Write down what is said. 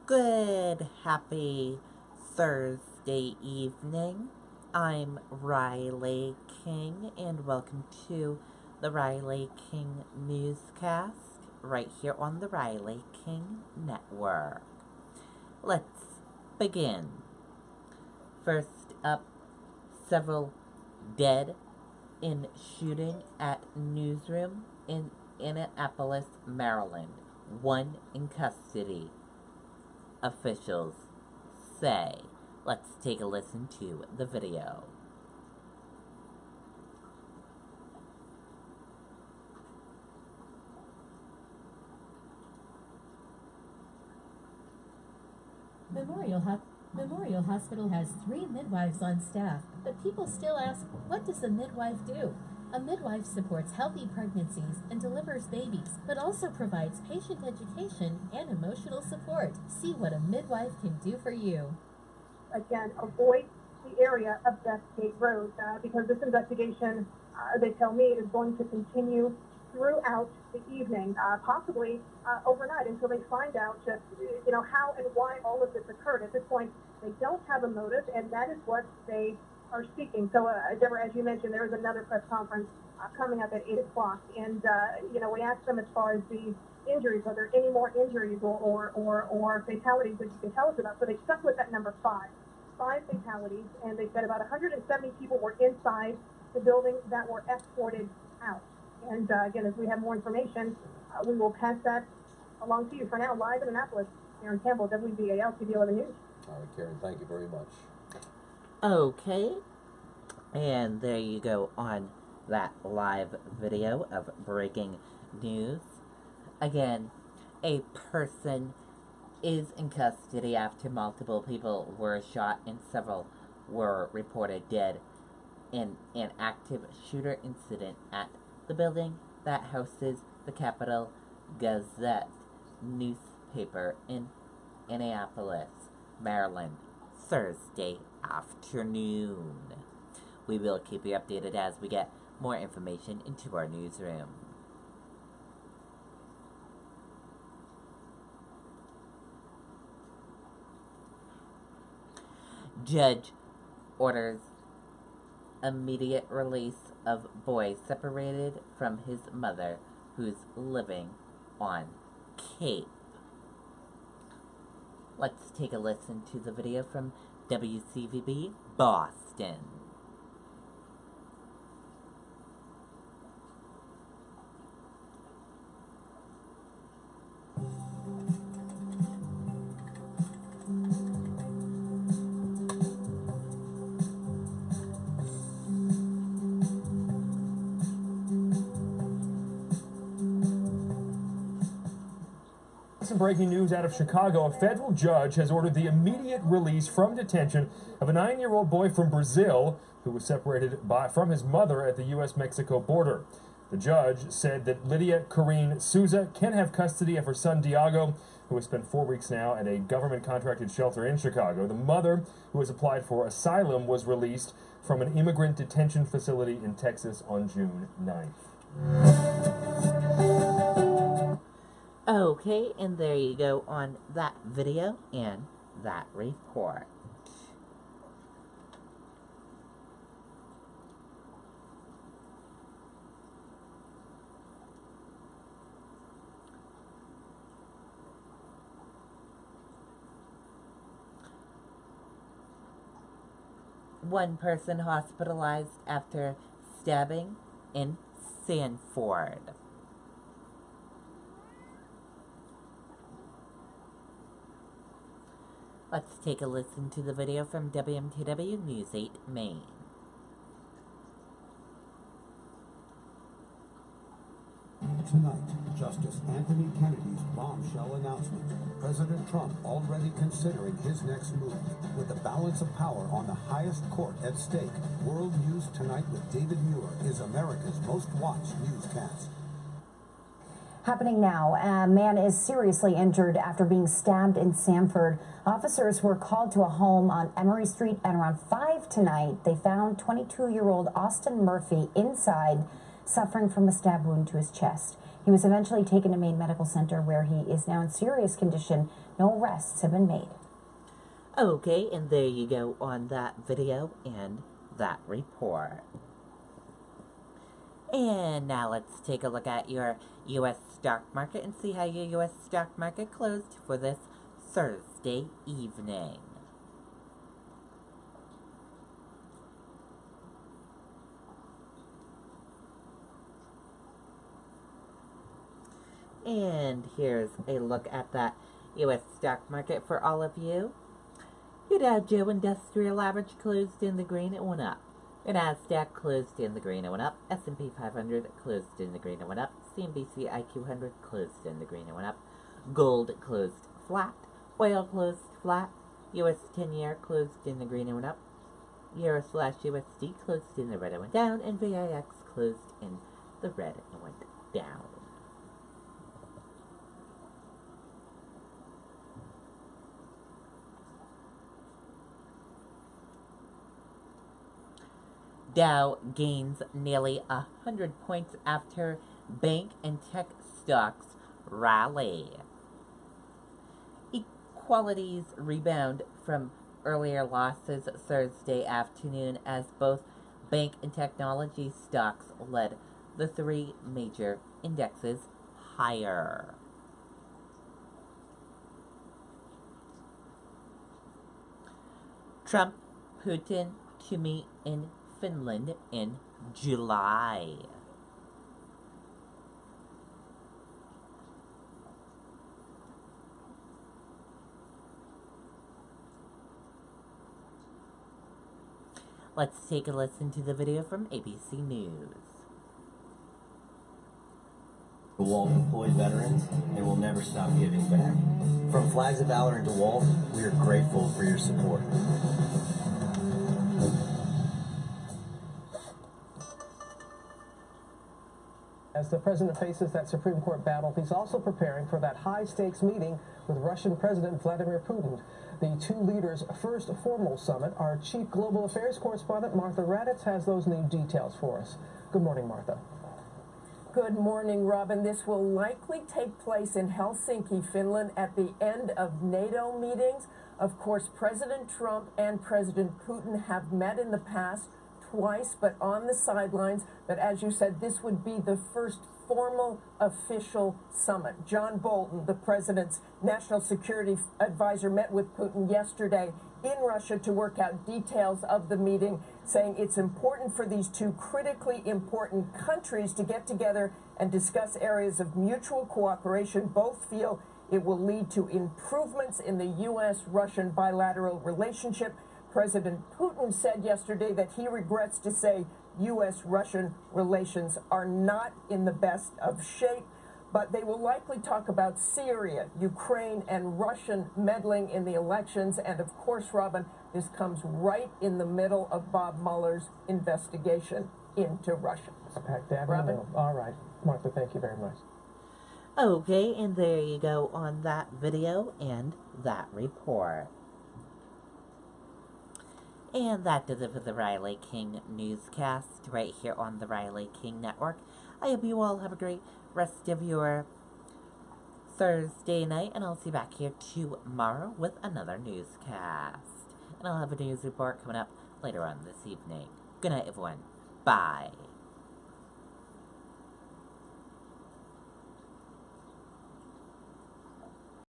Good, happy Thursday evening. I'm Riley King, and welcome to the Riley King Newscast right here on the Riley King Network. Let's begin. First up, several dead in shooting at newsroom in Annapolis, Maryland. One in custody, officials say. Let's take a listen to the video. Memorial Hospital has 3 midwives on staff, but people still ask, what does a midwife do? A midwife supports healthy pregnancies and delivers babies, but also provides patient education and emotional support. See what a midwife can do for you. Again, avoid the area of Bestgate Road because this investigation, they tell me, is going to continue throughout the evening, possibly overnight, until they find out just, how and why all of this occurred. At this point, they don't have a motive, and that is what they are seeking. So, Deborah, as you mentioned, there is another press conference coming up at 8 o'clock, and, we asked them as far as the injuries, are there any more injuries or fatalities that you can tell us about? So they stuck with that number 5 fatalities, and they said about 170 people were inside the building that were escorted out. And again, as we have more information, we will pass that along to you. For now, live in Annapolis, Karen Campbell, WBAL TV 11 News. All right, Karen, thank you very much. Okay, and there you go on that live video of breaking news. Again, a person is in custody after multiple people were shot and several were reported dead in an active shooter incident at the building that houses the Capital Gazette newspaper in Annapolis, Maryland, Thursday afternoon. We will keep you updated as we get more information into our newsroom. Judge orders immediate release of boy separated from his mother who's living on Cape. Let's take a listen to the video from WCVB Boston. Some breaking news out of Chicago. A federal judge has ordered the immediate release from detention of a 9-year-old boy from Brazil who was separated from his mother at the U.S.-Mexico border. The judge said that Lydia Corrine Souza can have custody of her son Diago, who has spent 4 weeks now at a government-contracted shelter in Chicago. The mother, who has applied for asylum, was released from an immigrant detention facility in Texas on June 9th. Okay, and there you go on that video and that report. One person hospitalized after stabbing in Sanford. Let's take a listen to the video from WMTW News 8 Maine. Tonight, Justice Anthony Kennedy's bombshell announcement. President Trump already considering his next move. With the balance of power on the highest court at stake, World News Tonight with David Muir is America's most watched newscast. Happening now, a man is seriously injured after being stabbed in Sanford. Officers were called to a home on Emory Street at around 5 tonight. They found 22-year-old Austin Murphy inside, suffering from a stab wound to his chest. He was eventually taken to Maine Medical Center, where he is now in serious condition. No arrests have been made. Okay, and there you go on that video and that report. And now let's take a look at your U.S. stock market and see how your U.S. stock market closed for this Thursday evening. And here's a look at that U.S. stock market for all of you. Your Dow Jones Industrial Average closed in the green, it went up. Your Nasdaq closed in the green, it went up. S&P 500 closed in the green, it went up. CNBC IQ 100 closed in the green, it went up. Gold closed flat. Oil closed flat. US 10-year closed in the green, it went up. Euro/USD closed in the red, it went down. And VIX closed in the red, it went down. Dow gains nearly 100 points after bank and tech stocks rally. Equalities rebound from earlier losses Thursday afternoon as both bank and technology stocks led the three major indexes higher. Trump, Putin to meet in Finland in July. Let's take a listen to the video from ABC News. DeWalt employed veterans and will never stop giving back. From Flags of Valor and DeWalt, we are grateful for your support. As the president faces that Supreme Court battle, he's also preparing for that high-stakes meeting with Russian President Vladimir Putin. The two leaders' first formal summit. Our chief global affairs correspondent, Martha Raddatz, has those new details for us. Good morning, Martha. Good morning, Robin. This will likely take place in Helsinki, Finland, at the end of NATO meetings. Of course, President Trump and President Putin have met in the past twice, but on the sidelines. But as you said, this would be the first formal official summit. John Bolton, the president's national security advisor, met with Putin yesterday in Russia to work out details of the meeting, saying it's important for these two critically important countries to get together and discuss areas of mutual cooperation. Both feel it will lead to improvements in the U.S.-Russian bilateral relationship. President Putin said yesterday that he regrets to say U.S.-Russian relations are not in the best of shape, but they will likely talk about Syria, Ukraine, and Russian meddling in the elections. And of course, Robin, this comes right in the middle of Bob Mueller's investigation into Russia. Robin? All right. Martha, thank you very much. Okay, and there you go on that video and that report. And that does it for the Riley King Newscast right here on the Riley King Network. I hope you all have a great rest of your Thursday night, and I'll see you back here tomorrow with another newscast. And I'll have a news report coming up later on this evening. Good night, everyone. Bye.